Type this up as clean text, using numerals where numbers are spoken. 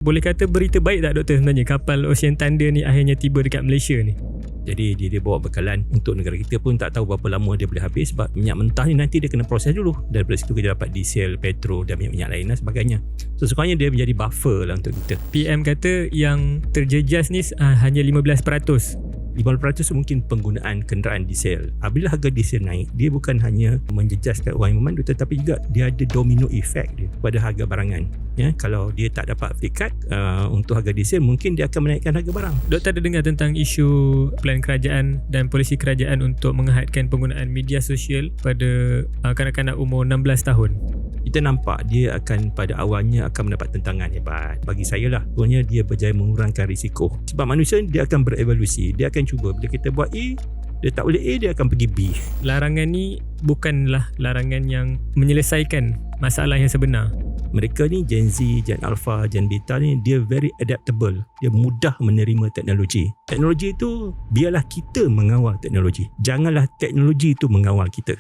Boleh kata berita baik tak doktor sebenarnya kapal Ocean Thunder ni akhirnya tiba dekat Malaysia ni? Jadi dia bawa bekalan untuk negara kita pun tak tahu berapa lama dia boleh habis, sebab minyak mentah ni nanti dia kena proses dulu. Daripada situ kita dapat diesel, petrol dan minyak lain dan sebagainya. So sekurangnya dia menjadi buffer lah untuk kita. PM kata yang terjejas ni hanya 15%. 50% mungkin penggunaan kenderaan diesel. Apabila harga diesel naik, dia bukan hanya menjejaskan orang yang memandu, tetapi juga dia ada domino effect dia pada harga barangan. Ya, kalau dia tak dapat free cut untuk harga diesel, mungkin dia akan menaikkan harga barang. Doktor ada dengar tentang isu plan kerajaan dan polisi kerajaan untuk mengehadkan penggunaan media sosial pada kanak-kanak umur 16 tahun? Kita nampak dia akan pada awalnya akan mendapat tentangan hebat. Bagi saya lah, sebenarnya dia berjaya mengurangkan risiko. Sebab manusia dia akan berevolusi. Dia akan cuba, bila kita buat A, dia tak boleh A, dia akan pergi B. Larangan ni bukanlah larangan yang menyelesaikan masalah yang sebenar. Mereka ni Gen Z, Gen Alpha, Gen Beta ni dia very adaptable. Dia mudah menerima teknologi. Teknologi tu biarlah kita mengawal teknologi. Janganlah teknologi tu mengawal kita.